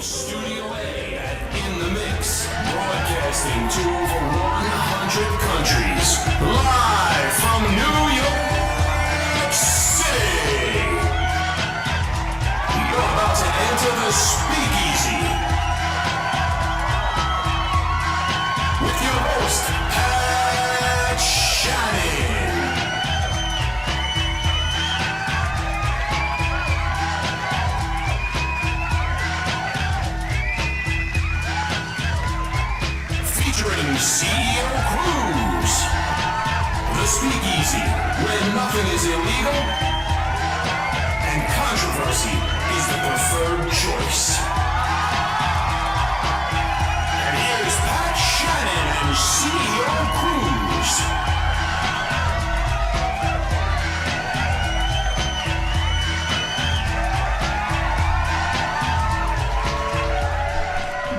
Studio A at In the Mix, broadcasting to over 100 countries, live from New York City. You're about to enter the Speakeasy with your host, Pat Shannon. Featuring CEO Cruize. The Speakeasy, where nothing is illegal and controversy is the preferred choice. And here's Pat Shannon and CEO Cruize.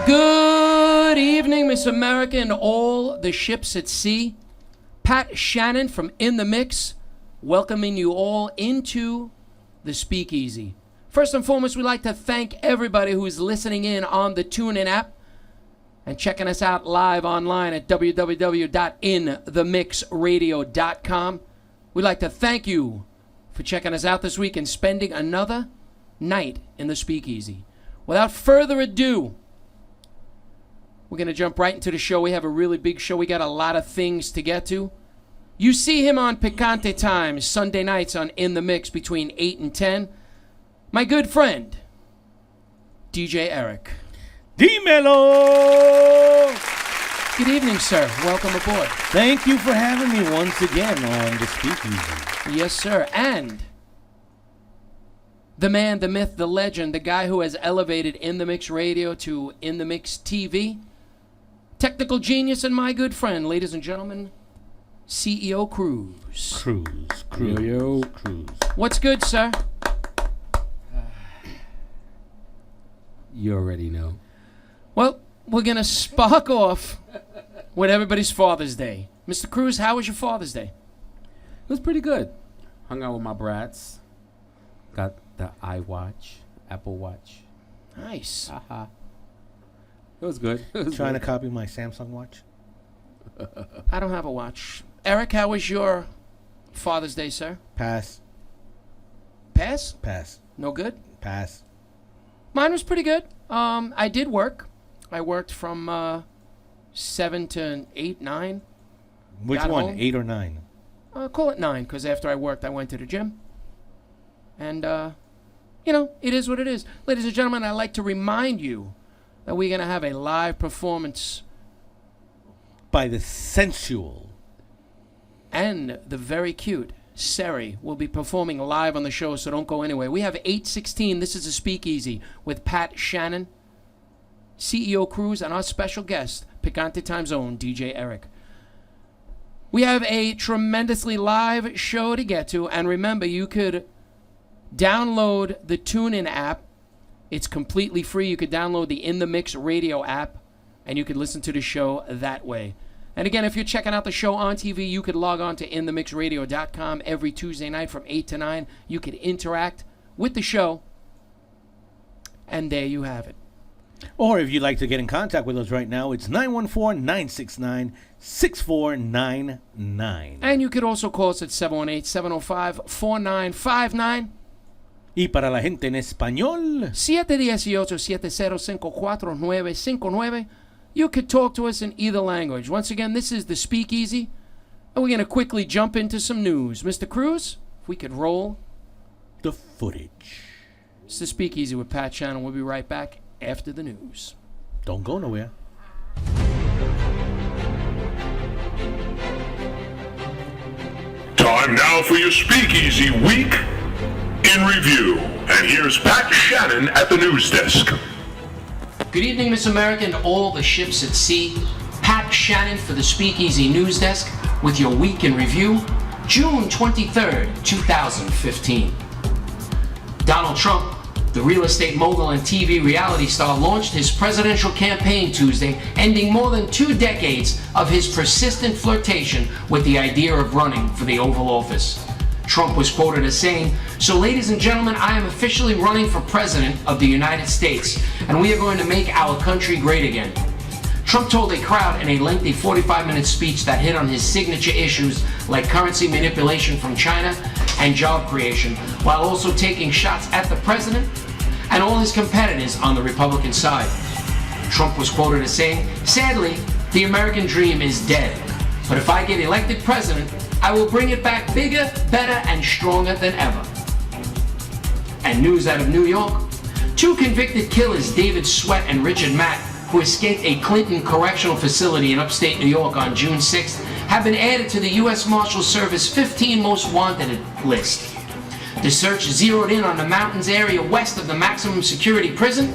Good evening, Miss America and all the ships at sea. Pat Shannon from In the Mix, welcoming you all into the Speakeasy. First and foremost, we'd like to thank everybody who is listening in on the TuneIn app and checking us out live online at www.inthemixradio.com. We'd like to thank you for checking us out this week and spending another night in the Speakeasy. Without further ado, we're going to jump right into the show. We have a really big show. We got a lot of things to get to. You see him on Picante Times, Sunday nights on In the Mix between 8 and 10. My good friend, DjErick. Dímelo! Good evening, sir. Welcome aboard. Thank you for having me once again on the Speakeasy. Yes, sir. And the man, the myth, the legend, the guy who has elevated In the Mix Radio to In the Mix TV, technical genius and my good friend, ladies and gentlemen, CEO Cruize. Cruize. What's good, sir? You already know. Well, we're going to spark off with everybody's Father's Day. Mr. Cruize, how was your Father's Day? It was pretty good. Hung out with my brats. Got the iWatch, Apple Watch. Nice. It was good. Trying to copy my Samsung watch? I don't have a watch. Eric, how was your Father's Day, sir? Pass. Pass? Pass. No good? Pass. Mine was pretty good. I did work. I worked from 7 to 8, 9. Which Got one, home. 8 or 9? Call it 9, because after I worked, I went to the gym. And, it is what it is. Ladies and gentlemen, I'd like to remind you that we're going to have a live performance By the sensual. and the very cute Sery will be performing live on the show, so don't go anywhere. We have 8:16. This is a Speakeasy with Pat Shannon, CEO Cruize, and our special guest, Picante Time's own DjErick. We have a tremendously live show to get to, and remember, you could download the TuneIn app. It's completely free. You could download the In the Mix Radio app, and you could listen to the show that way. And again, if you're checking out the show on TV, you could log on to inthemixradio.com every Tuesday night from 8 to 9. You could interact with the show, and there you have it. Or if you'd like to get in contact with us right now, it's 914-969-6499. And you could also call us at 718-705-4959. Y para la gente en español, 718-705-4959. You could talk to us in either language. Once again, this is the Speakeasy, and we're going to quickly jump into some news. Mr. Cruize, if we could roll the footage. It's the Speakeasy with Pat Shannon. We'll be right back after the news. Don't go nowhere. Time now for your Speakeasy Week in Review. And here's Pat Shannon at the news desk. Good evening, Miss America and all the ships at sea. Pat Shannon for the Speakeasy News Desk with your Week in Review, June 23rd, 2015. Donald Trump, the real estate mogul and TV reality star, launched his presidential campaign Tuesday, ending more than 2 decades of his persistent flirtation with the idea of running for the Oval Office. Trump was quoted as saying, "So ladies and gentlemen, I am officially running for president of the United States, and we are going to make our country great again." Trump told a crowd in a lengthy 45-minute speech that hit on his signature issues like currency manipulation from China and job creation, while also taking shots at the president and all his competitors on the Republican side. Trump was quoted as saying, "Sadly, the American dream is dead. But if I get elected president, I will bring it back bigger, better, and stronger than ever." And news out of New York. 2 convicted killers, David Sweat and Richard Matt, who escaped a Clinton correctional facility in upstate New York on June 6th, have been added to the U.S. Marshal Service 15 most wanted list. The search zeroed in on the mountains area west of the maximum security prison,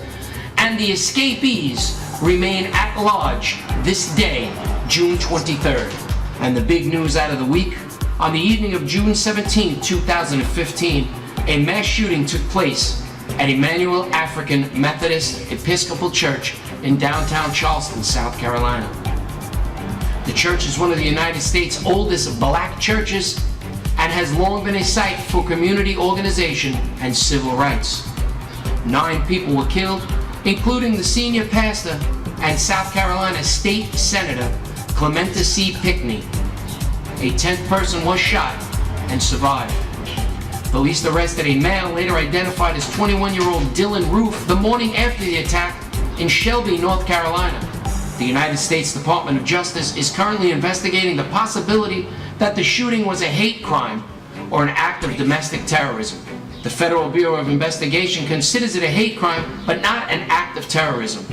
and the escapees remain at large this day, June 23rd. And the big news out of the week, on the evening of June 17, 2015, a mass shooting took place at Emmanuel African Methodist Episcopal Church in downtown Charleston, South Carolina. The church is one of the United States' oldest black churches and has long been a site for community organization and civil rights. 9 people were killed, including the senior pastor and South Carolina State Senator Clementa C. Pinckney. A 10th person was shot and survived. Police arrested a male later identified as 21-year-old Dylan Roof the morning after the attack in Shelby, North Carolina. The United States Department of Justice is currently investigating the possibility that the shooting was a hate crime or an act of domestic terrorism. The Federal Bureau of Investigation considers it a hate crime, but not an act of terrorism.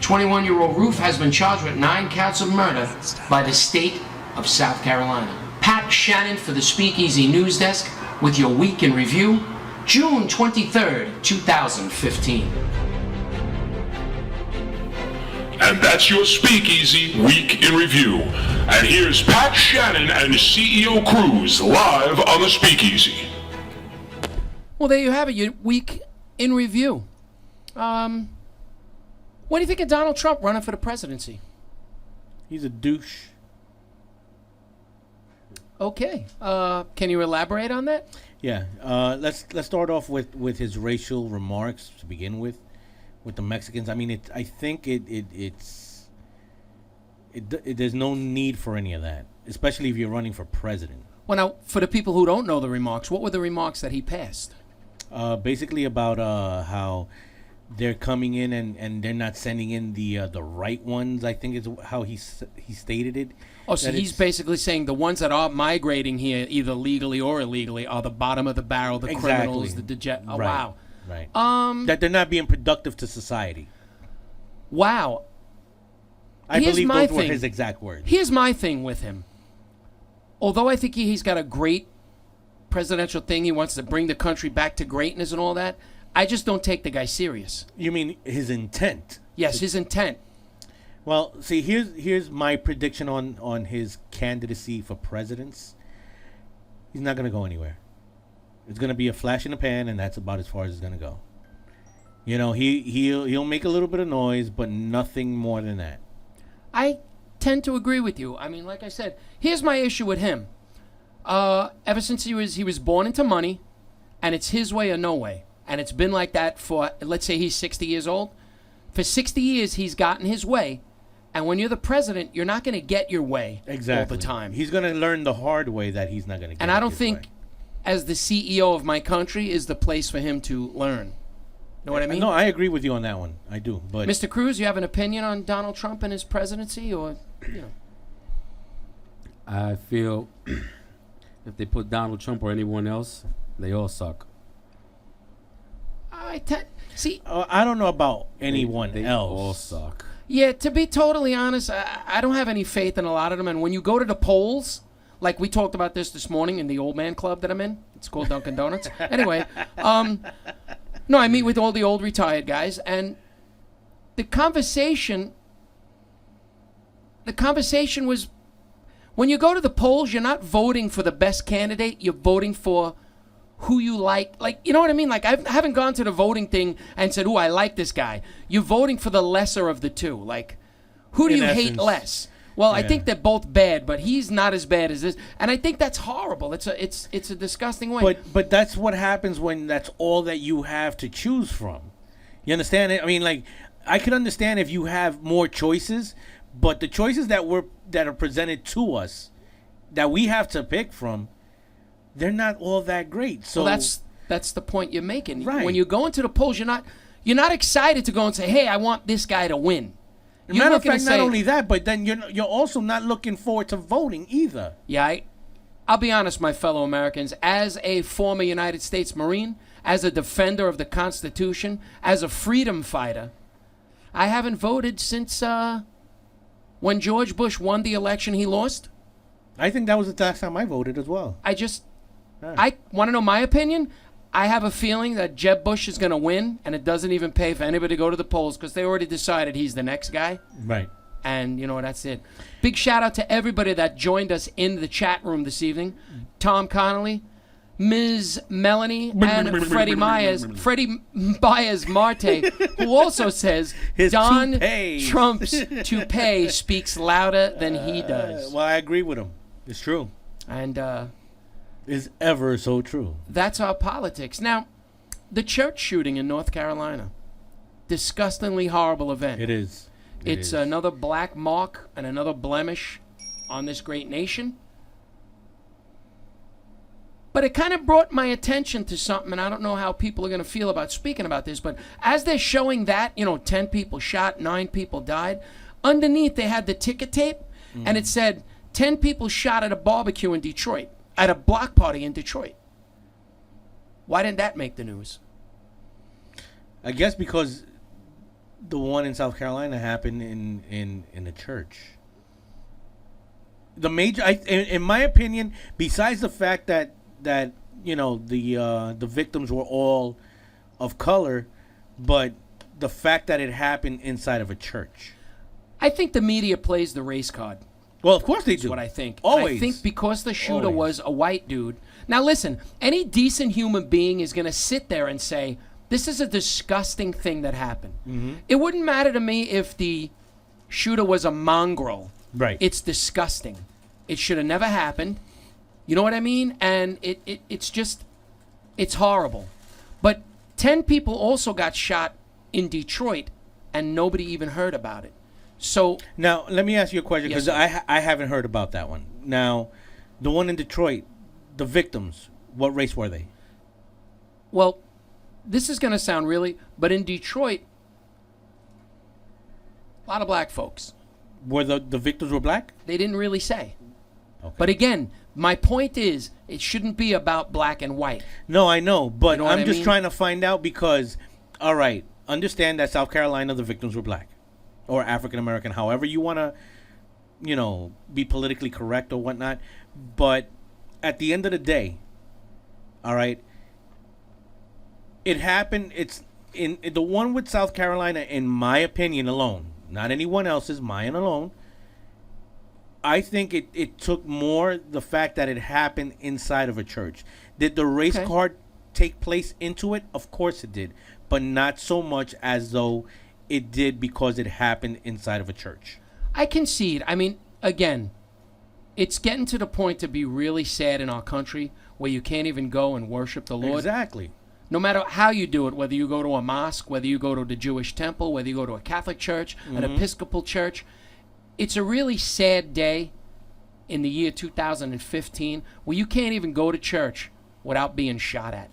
21-year-old Roof has been charged with 9 counts of murder by the state of South Carolina. Pat Shannon for the Speakeasy News Desk with your week in review, June 23rd, 2015. And that's your Speakeasy Week in Review. And here's Pat Shannon and CEO Cruize live on the Speakeasy. Well, there you have it, your week in review. What do you think of Donald Trump running for the presidency? He's a douche. Okay. Can you elaborate on that? Yeah. Let's start off with his racial remarks to begin with the Mexicans. I mean, I think there's no need for any of that, especially if you're running for president. Well, now, for the people who don't know the remarks, what were the remarks that he passed? Basically about how they're coming in and they're not sending in the right ones, I think is how he stated it. Oh, so he's basically saying the ones that are migrating here, either legally or illegally, are the bottom of the barrel, the criminals, the Oh, right. Wow. Right. That they're not being productive to society. Wow. I believe those were his exact words. Here's my thing with him. Although I think he's got a great presidential thing, he wants to bring the country back to greatness and all that, I just don't take the guy serious. You mean his intent? Yes, his intent. Well, see, here's my prediction on his candidacy for presidents. He's not going to go anywhere. It's going to be a flash in the pan, and that's about as far as it's going to go. You know, he'll make a little bit of noise, but nothing more than that. I tend to agree with you. I mean, like I said, here's my issue with him. Ever since he was born into money, and it's his way or no way. And it's been like that for, let's say he's 60 years old. For 60 years, he's gotten his way. And when you're the president, you're not going to get your way all the time. He's going to learn the hard way that he's not going to get. And I don't think, as the CEO of my country, is the place for him to learn. Know what I mean? No, I agree with you on that one. I do. But Mr. Cruize, you have an opinion on Donald Trump and his presidency, or I feel if they put Donald Trump or anyone else, they all suck. I don't know about anyone they else. All suck. Yeah, to be totally honest, I don't have any faith in a lot of them. And when you go to the polls, like we talked about this morning in the old man club that I'm in, it's called Dunkin' Donuts. Anyway, no, I meet with all the old retired guys, and the conversation was, when you go to the polls, you're not voting for the best candidate, you're voting for who you like. Like, you know what I mean? Like, I haven't gone to the voting thing and said, "Ooh, I like this guy." You're voting for the lesser of the two. Like, who do you hate less? Well, I Yeah. think they're both bad, but he's not as bad as this, and I think that's horrible. It's a disgusting way. But that's what happens when that's all that you have to choose from. You understand it? I mean, like, I could understand if you have more choices, but the choices that are presented to us, that we have to pick from, they're not all that great. So well, that's the point you're making. Right. When you go into the polls, you're not excited to go and say, "Hey, I want this guy to win." You're matter of looking to fact, say, not only that, but then you're also not looking forward to voting either. Yeah, I'll be honest, my fellow Americans, as a former United States Marine, as a defender of the Constitution, as a freedom fighter, I haven't voted since when George Bush won the election he lost. I think that was the last time I voted as well. I want to know my opinion. I have a feeling that Jeb Bush is going to win, and it doesn't even pay for anybody to go to the polls because they already decided he's the next guy. Right. And, that's it. Big shout out to everybody that joined us in the chat room this evening. Tom Connolly, Ms. Melanie, and Freddie Myers Marte, who also says His Don toupees. Trump's toupee speaks louder than he does. Well, I agree with him. It's true. And Is ever so true. that's our politics. Now, the church shooting in North Carolina, disgustingly horrible event. It is. It's another black mark and another blemish on this great nation. But it kind of brought my attention to something, and I don't know how people are going to feel about speaking about this, but as they're showing that, 10 people shot, 9 people died, underneath they had the ticker tape, and it said 10 people shot at a barbecue in Detroit, at a block party in Detroit. Why didn't that make the news? I guess because the one in South Carolina happened in a church. The major, in my opinion, besides the fact that the victims were all of color, but the fact that it happened inside of a church. I think the media plays the race card. Well, of course they That's do. what I think. Always. I think because the shooter Always. was a white dude. Now listen, any decent human being is going to sit there and say, this is a disgusting thing that happened. Mm-hmm. It wouldn't matter to me if the shooter was a mongrel. Right. It's disgusting. It should have never happened. You know what I mean? And it's horrible. But 10 people also got shot in Detroit, and nobody even heard about it. So Now, let me ask you a question, Yes, because sir. I haven't heard about that one. Now, the one in Detroit, the victims, what race were they? well, this is going to sound but in Detroit, a lot of black folks. Were the victims were black? They didn't really say. Okay. But again, my point is, it shouldn't be about black and white. No, I know, but You know what I'm I just mean? trying to find out because, all right, understand that South Carolina, the victims were black or African American, however you want to, be politically correct or whatnot. But at the end of the day, all right, it happened. It's in the one with South Carolina, in my opinion alone, not anyone else's, mine alone. I think it took more the fact that it happened inside of a church. Did the race Okay. card take place into it? Of course it did, but not so much as though it did because it happened inside of a church. I concede. I mean, again, it's getting to the point to be really sad in our country where you can't even go and worship the Lord. Exactly. No matter how you do it, whether you go to a mosque, whether you go to the Jewish temple, whether you go to a Catholic church, an Episcopal church, it's a really sad day in the year 2015 where you can't even go to church without being shot at.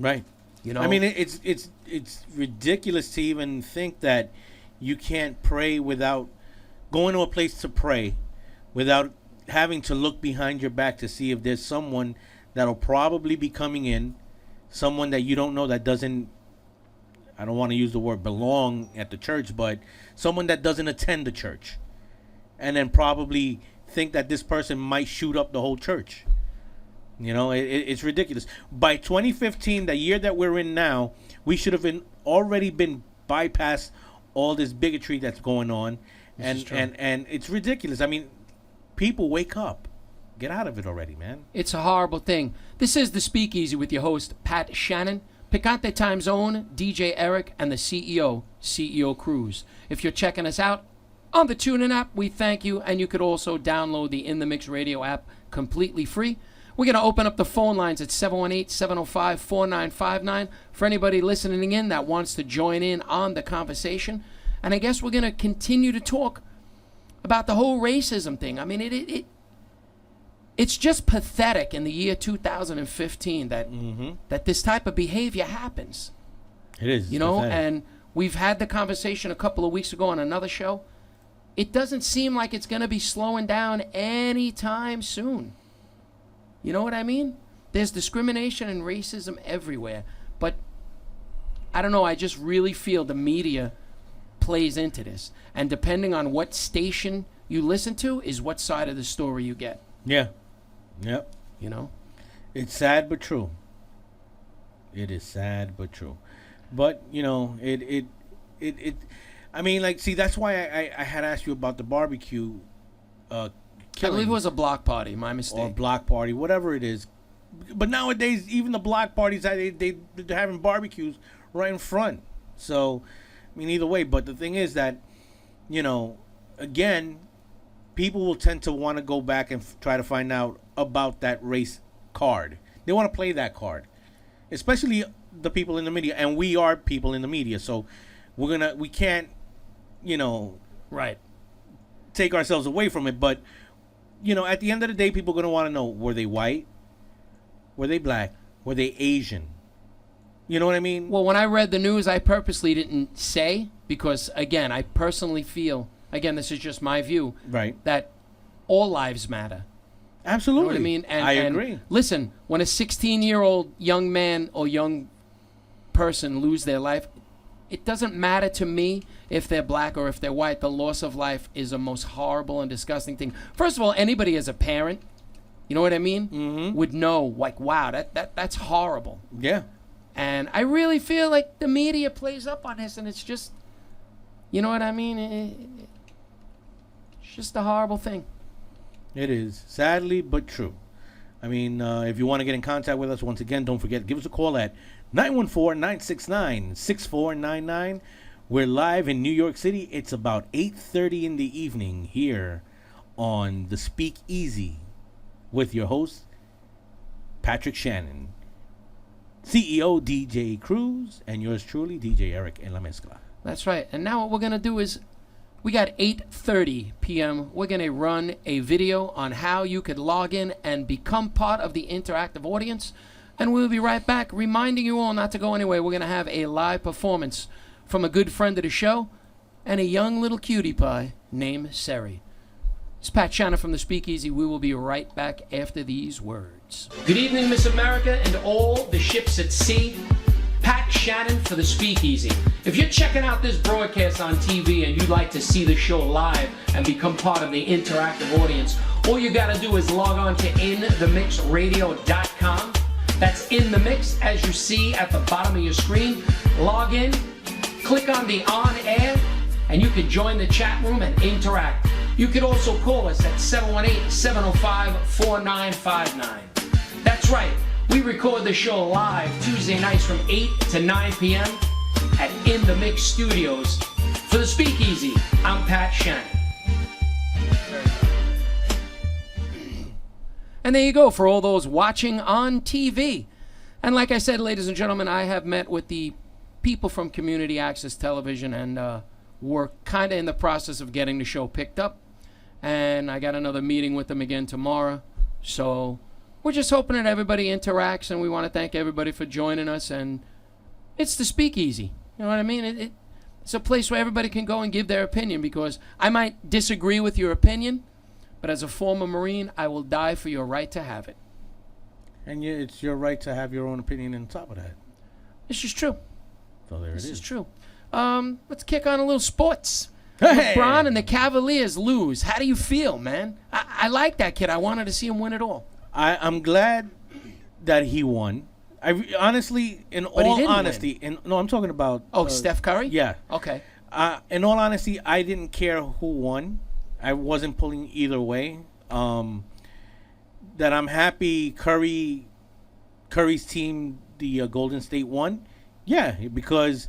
Right. You know? I mean, it's ridiculous to even think that you can't pray without going to a place to pray without having to look behind your back to see if there's someone that'll probably be coming in, someone that you don't know that doesn't, I don't want to use the word belong at the church, but someone that doesn't attend the church, and then probably think that this person might shoot up the whole church. It's ridiculous. By 2015, the year that we're in now, we should have already been bypassed all this bigotry that's going on, and it's ridiculous. I mean, people, wake up, get out of it already, man. It's a horrible thing. This is The Speakeasy with your host, Pat Shannon, Picante Time's own DJ Eric, and the CEO Cruize. If you're checking us out, on the TuneIn app. We thank you, and you could also download the In the Mix Radio app completely free. We're going to open up the phone lines at 718-705-4959 for anybody listening in that wants to join in on the conversation. And I guess we're going to continue to talk about the whole racism thing. I mean, it's just pathetic in the year 2015 that this type of behavior happens. It is. You know, pathetic. and we've had the conversation a couple of weeks ago on another show. It doesn't seem like it's going to be slowing down anytime soon. You know what I mean? There's discrimination and racism everywhere. But I don't know, I just really feel the media plays into this. And depending on what station you listen to is what side of the story you get. Yeah. Yep. You know? It's sad but true. It is sad but true. But, you know, it I mean, like, see, that's why I had asked you about the barbecue I believe it was a block party, my mistake. or block party, whatever it is. But nowadays, even the block parties, they're having barbecues right in front. So, I mean, either way. But the thing is that, you know, again, people will tend to want to go back and try to find out about that race card. They want to play that card, especially the people in the media. And we are people in the media, so we can't, you know, Right. take ourselves away from it. But, you know, at the end of the day, people are going to want to know, were they white? Were they black? Were they Asian? You know what I mean? Well, when I read the news, I purposely didn't say because, again, I personally feel, again, this is just my view, Right. that all lives matter. Absolutely. You know what I mean? And, I and agree. listen, when a 16-year-old young man or young person lose their life, it doesn't matter to me if they're black or if they're white. The loss of life is the most horrible and disgusting thing. First of all, anybody as a parent, you know what I mean, would know, like, wow, that's horrible. Yeah. And I really feel like the media plays up on this, and it's just, you know what I mean? It's just a horrible thing. It is. Sadly, but true. I mean, if you want to get in contact with us, once again, don't forget, give us a call at 914-969-6499. We're live in New York City. It's about 8:30 in the evening here on the Speak Easy with your host, Patrick Shannon, CEO DJ Cruize, and yours truly, DjErick en la mezcla. That's right. And now what we're going to do is we got 8:30 p.m. We're going to run a video on how you could log in and become part of the interactive audience. And we'll be right back reminding you all not to go anywhere. We're going to have a live performance from a good friend of the show and a young little cutie pie named Sery. It's Pat Shannon from the Speakeasy. We will be right back after these words. Good evening, Miss America and all the ships at sea. Pat Shannon for the Speakeasy. If you're checking out this broadcast on TV and you'd like to see the show live and become part of the interactive audience, all you got to do is log on to inthemixradio.com. That's In The Mix, as you see at the bottom of your screen. Log in, click on the On Air, and you can join the chat room and interact. You could also call us at 718-705-4959. That's right, we record the show live Tuesday nights from 8 to 9 p.m. at In The Mix Studios. For the Speakeasy, I'm Pat Shannon. And there you go for all those watching on TV. And like I said, ladies and gentlemen, I have met with the people from Community Access Television, and we're kind of in the process of getting the show picked up. And I got another meeting with them again tomorrow. So we're just hoping that everybody interacts, and we want to thank everybody for joining us. And it's the Speakeasy. You know what I mean? It's a place where everybody can go and give their opinion, because I might disagree with your opinion, but as a former Marine, I will die for your right to have it. And it's your right to have your own opinion on top of that. This is true. So there it is. This is true. Let's kick on a little sports. Hey! LeBron and the Cavaliers lose. How do you feel, man? I like that kid. I wanted to see him win it all. I'm glad that he won. Honestly, in all honesty, I'm talking about. Steph Curry? Yeah. Okay. In all honesty, I didn't care who won. I wasn't pulling either way. That I'm happy Curry's team, the Golden State, won. Yeah, because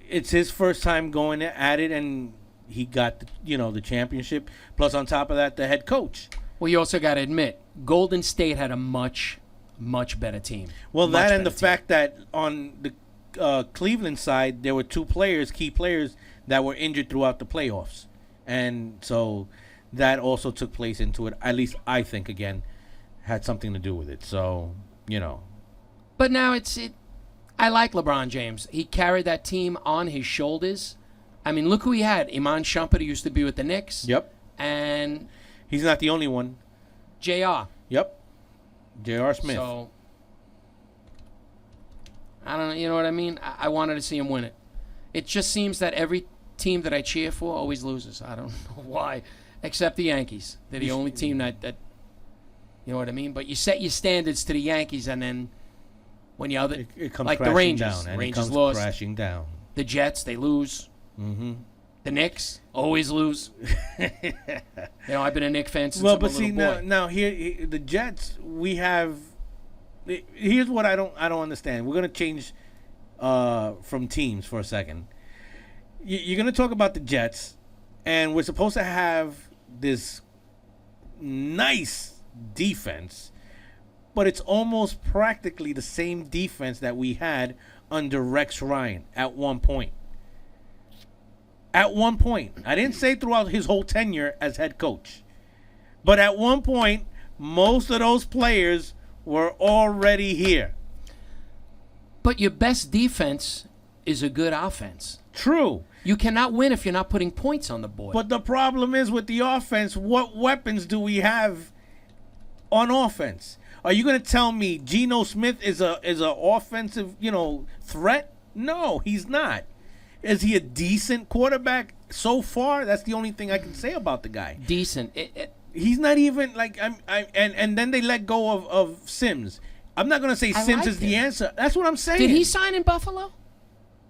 it's his first time going at it, and he got the championship. Plus, on top of that, the head coach. Well, you also got to admit, Golden State had a much better team. Well, Much that and better the team. fact that on the Cleveland side, there were two key players that were injured throughout the playoffs, and so that also took place into it. At least I think again had something to do with it. So But now I like LeBron James. He carried that team on his shoulders. I mean, look who he had. Iman Shumpert, who used to be with the Knicks. Yep, And he's not the only one. JR. Yep, J.R. Smith. So, I don't know. You know what I mean? I wanted to see him win it. It just seems that every team that I cheer for always loses. I don't know why. Except the Yankees. They're the only team that you know what I mean? But you set your standards to the Yankees, and then when you other it comes like the crashing Rangers, down, and Rangers it comes lost. crashing down. The Jets, they lose. Mm-hmm. The Knicks always lose. I've been a Knicks fan since Well, I'm but a see little boy. now here the Jets, we have. Here's what I don't understand. We're gonna change from teams for a second. You're gonna talk about the Jets, and we're supposed to have this nice defense, but it's almost practically the same defense that we had under Rex Ryan at one point. At one point. I didn't say throughout his whole tenure as head coach. But at one point, most of those players were already here. But your best defense is a good offense. True. You cannot win if you're not putting points on the board. But the problem is with the offense, what weapons do we have on offense? Are you going to tell me Geno Smith is a offensive, threat? No, he's not. Is he a decent quarterback so far? That's the only thing I can say about the guy. Decent. He's not even like and then they let go of Sims. I'm not going to say I Sims liked is the him. answer. That's what I'm saying. Did he sign in Buffalo?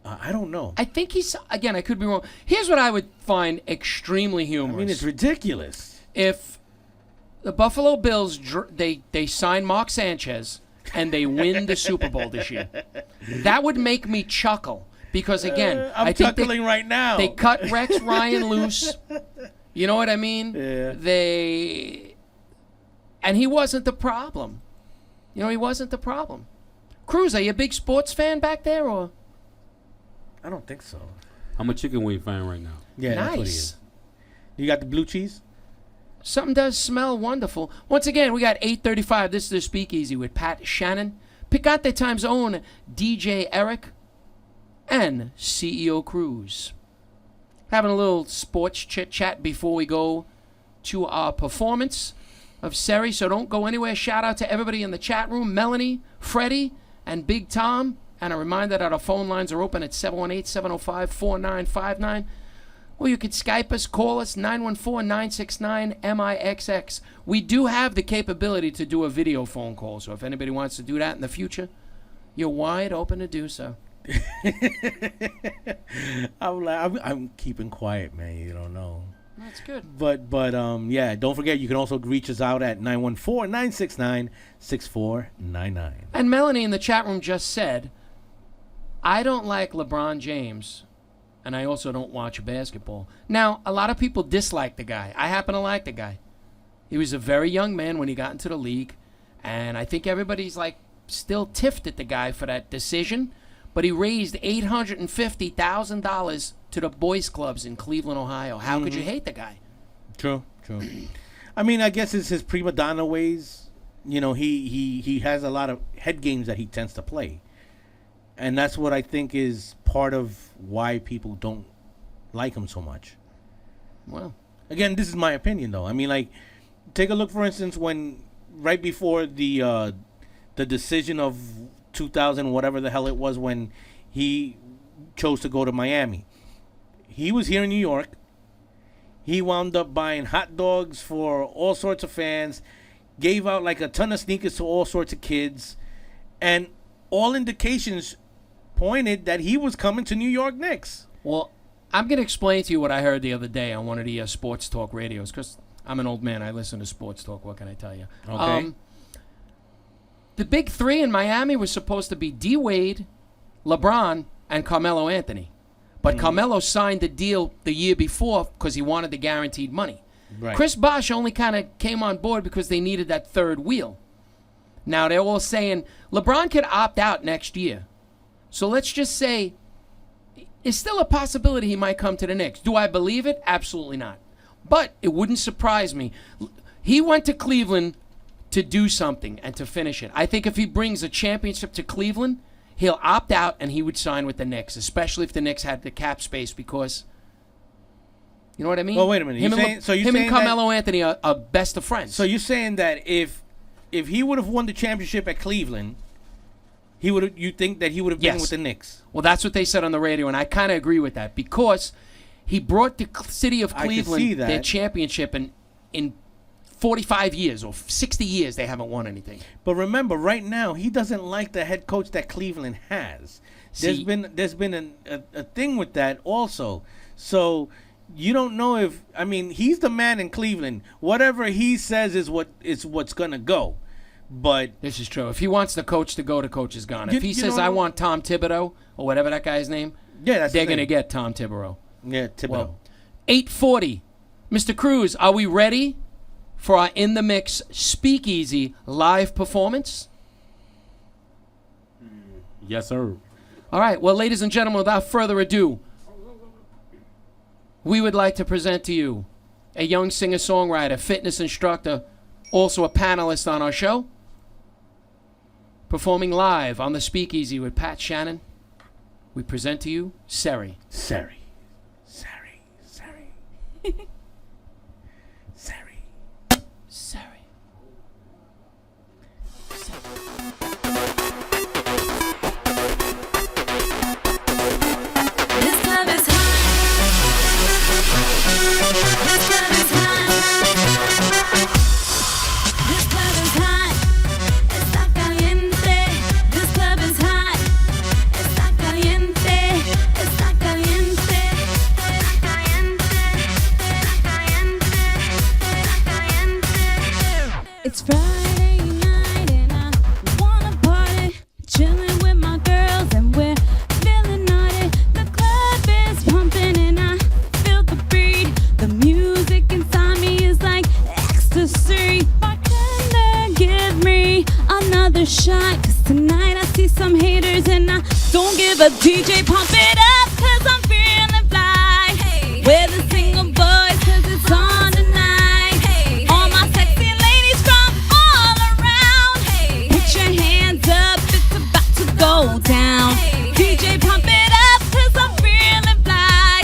I don't know. I think again, I could be wrong. Here's what I would find extremely humorous. I mean, it's ridiculous. If the Buffalo Bills, they sign Mark Sanchez and they win the Super Bowl this year, that would make me chuckle. Because, again, I'm I think chuckling right now. They cut Rex Ryan loose. You know what I mean? Yeah. And he wasn't the problem. He wasn't the problem. Cruize, are you a big sports fan back there, or? I don't think so. I'm a chicken wing fan right now. Yeah, that's what he Nice. is. You got the blue cheese? Something does smell wonderful. Once again, we got 8:35. This is the Speakeasy with Pat Shannon, Picante Time's own DjErick, and CEO Cruize. Having a little sports chit-chat before we go to our performance of Sery, so don't go anywhere. Shout out to everybody in the chat room, Melanie, Freddie, and Big Tom. And a reminder that our phone lines are open at 718-705-4959. Or you could Skype us, call us, 914-969-MIXX. We do have the capability to do a video phone call, so if anybody wants to do that in the future, you're wide open to do so. I'm keeping quiet, man. You don't know. That's good. But yeah, don't forget you can also reach us out at 914-969-6499. And Melanie in the chat room just said, I don't like LeBron James, and I also don't watch basketball. Now, a lot of people dislike the guy. I happen to like the guy. He was a very young man when he got into the league, and I think everybody's still tiffed at the guy for that decision. But he raised $850,000 to the boys' clubs in Cleveland, Ohio. How could you hate the guy? True. I mean, I guess it's his prima donna ways. He has a lot of head games that he tends to play. And that's what I think is part of why people don't like him so much. Well, Again, this is my opinion, though. I mean, take a look, for instance, when right before the decision of 2000, whatever the hell it was, when he chose to go to Miami. He was here in New York. He wound up buying hot dogs for all sorts of fans, gave out a ton of sneakers to all sorts of kids, and all indications pointed that he was coming to New York Knicks. well, I'm going to explain to you what I heard the other day on one of the sports talk radios, because I'm an old man. I listen to sports talk. What can I tell you? Okay. The big three in Miami was supposed to be D. Wade, LeBron, and Carmelo Anthony. But Carmelo signed the deal the year before because he wanted the guaranteed money. Right. Chris Bosh only kind of came on board because they needed that third wheel. Now they're all saying LeBron could opt out next year. So let's just say it's still a possibility he might come to the Knicks. Do I believe it? Absolutely not. But it wouldn't surprise me. He went to Cleveland to do something and to finish it. I think if he brings a championship to Cleveland, he'll opt out and he would sign with the Knicks, especially if the Knicks had the cap space because, you know what I mean? Well, wait a minute. Him and Carmelo Anthony are best of friends. So you're saying that if he would have won the championship at Cleveland, you think that he would have been with the Knicks? Well, that's what they said on the radio, and I kind of agree with that because he brought the city of Cleveland their championship in 45 years or 60 years they haven't won anything. But remember, right now he doesn't like the head coach that Cleveland has. There's been a thing with that also. So you don't know if he's the man in Cleveland. Whatever he says is what's gonna go. But this is true. If he wants the coach to go, the coach is gone. If he says I want Tom Thibodeau or whatever that guy's name, they're gonna get Tom Thibodeau. Yeah, Thibodeau. Well, 8:40, Mr. Cruize, are we ready for our In the Mix Speakeasy live performance? Yes, sir. All right. Well, ladies and gentlemen, without further ado, we would like to present to you a young singer-songwriter, fitness instructor, also a panelist on our show, performing live on the Speakeasy with Pat Shannon. We present to you Sery. Sery. Sery. This club is hot. This club is hot. This club is hot. Está caliente. This club is hot. Está caliente. Está caliente. Está caliente. It's Friday night and I wanna party, chilling with my girls and we're feeling naughty. The club is pumping and I feel the beat. The music inside me is like ecstasy. Bartender, give me another shot, 'cause tonight I see some haters and I don't give a DJ. Pump it up 'cause I'm feeling fly. We're the single boys 'cause it's on tonight. All my sexy ladies from all around, put your hands up, it's about to go down. DJ, pump it up 'cause I'm feeling fly.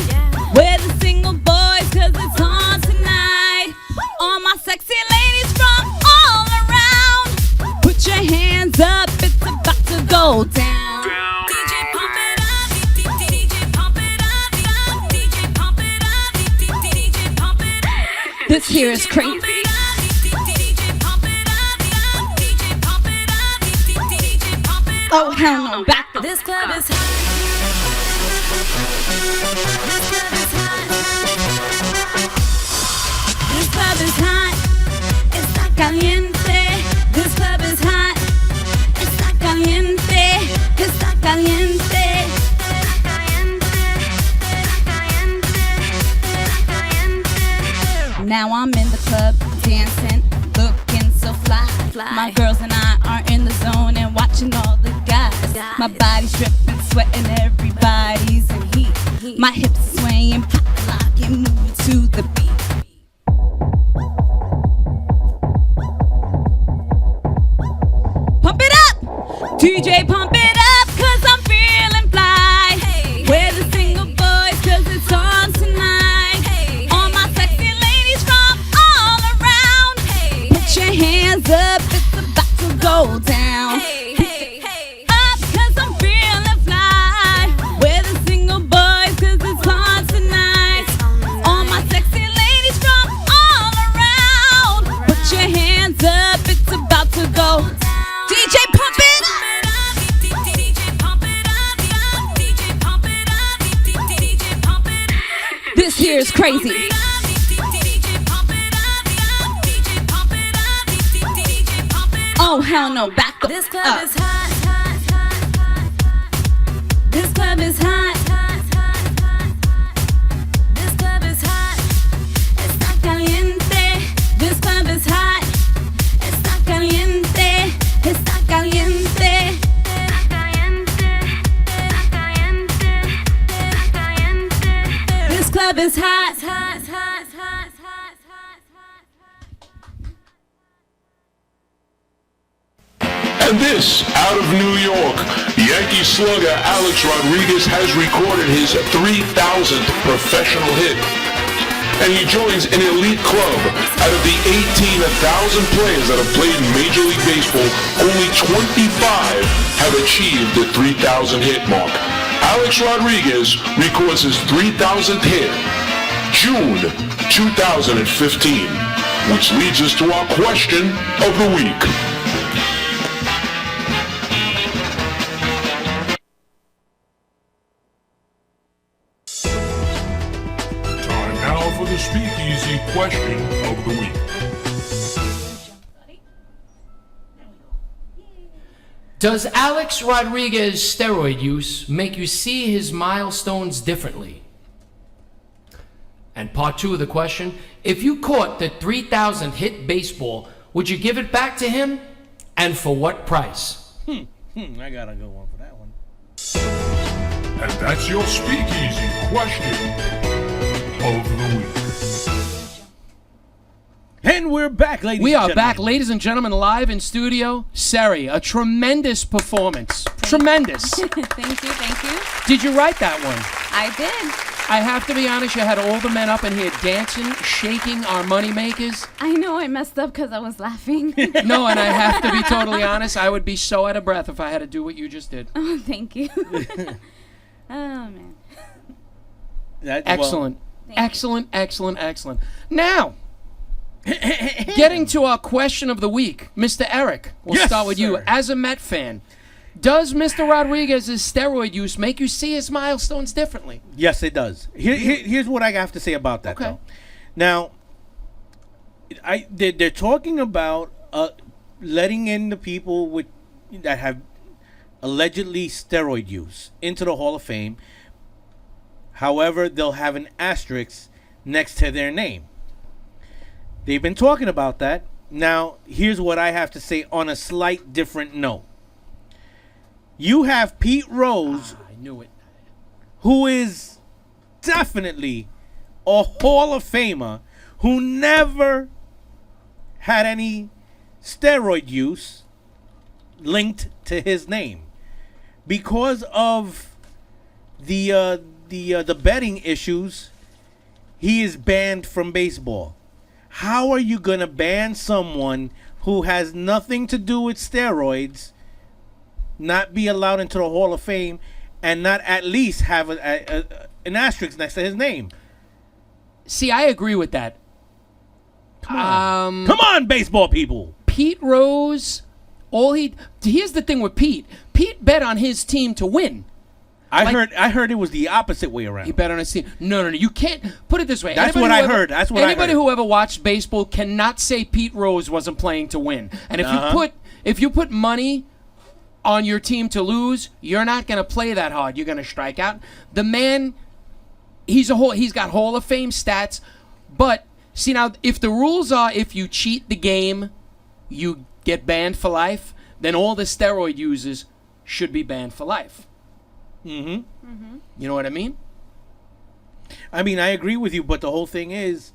We're the single boys 'cause it's on tonight. All my sexy ladies from all around, put your hands up, it's about to go down. DJ, pump it up. DJ, pump it up. DJ, pump it up. DJ, pump it up. This here is crazy. Oh hell no, back up. This club is hot. This club is hot. This club is hot. Está caliente. This club is hot. Está caliente. Está caliente. Now I'm in the club dancing, looking so fly. My girls and I are in the zone and watching all the guys. My body's dripping, sweating, everybody's in heat. My hips are swaying, pop locking, moving to the beat. Pump it up, DJ, pump it up, 'cause I'm feeling fly. We're the single boys 'cause it's on tonight. All my sexy ladies from all around, put your hands up, it's about to go down. Up 'cause I'm feeling fly. We're the single boys 'cause it's on tonight. All my sexy ladies from all around, put your hands up, it's about to go. DJ, pump it up. This here is crazy. Oh hell no, back up. This club is hot. This club is hot. club is hot, hot, hot, hot, hot, hot, hot. And this, out of New York, Yankee slugger Alex Rodriguez has recorded his 3,000th professional hit. And he joins an elite club. Out of the 18,000 players that have played Major League Baseball, only 25 have achieved the 3,000 hit mark. Alex Rodriguez records his 3,000th hit June 2015, which leads us to our question of the week. Time now for the Speakeasy question of the week. Does Alex Rodriguez's steroid use make you see his milestones differently? And part two of the question, if you caught the 3,000 hit baseball, would you give it back to him? And for what price? I gotta go one for that one. And that's your Speakeasy question of the week. And we're back, ladies We and are gentlemen. back, ladies and gentlemen, live in studio. Sery, a tremendous performance. Tremendous. Thank you. Did you write that one? I did. I have to be honest, you had all the men up in here dancing, shaking our money makers. I know I messed up because I was laughing. No, and I have to be totally honest, I would be so out of breath if I had to do what you just did. Oh, thank you. Oh, man. Excellent. Thank you. Excellent. Now, getting to our question of the week, Mr. Eric, we'll Yes, start with you. sir. As a Met fan, does Mr. Rodriguez's steroid use make you see his milestones differently? Yes, it does. Here's what I have to say about that, Okay. though. Now, they're talking about letting in the people that have allegedly steroid use into the Hall of Fame. However, they'll have an asterisk next to their name. They've been talking about that. Now, here's what I have to say on a slight different note. You have Pete Rose, I knew it. who is definitely a Hall of Famer, who never had any steroid use linked to his name. Because of the betting issues, he is banned from baseball. How are you going to ban someone who has nothing to do with steroids, not be allowed into the Hall of Fame, and not at least have an asterisk next to his name? See, I agree with that. Come on, baseball people. Pete Rose, here's the thing with Pete. Pete bet on his team to win. I heard it was the opposite way around. He bet on his team. No. You can't put it this way. That's what I heard. Anybody who ever watched baseball cannot say Pete Rose wasn't playing to win. And if you put money on your team to lose, you're not going to play that hard. You're going to strike out. The man, he's got Hall of Fame stats. But see now, if the rules are if you cheat the game, you get banned for life, then all the steroid users should be banned for life. You know what I mean? I mean, I agree with you, but the whole thing is,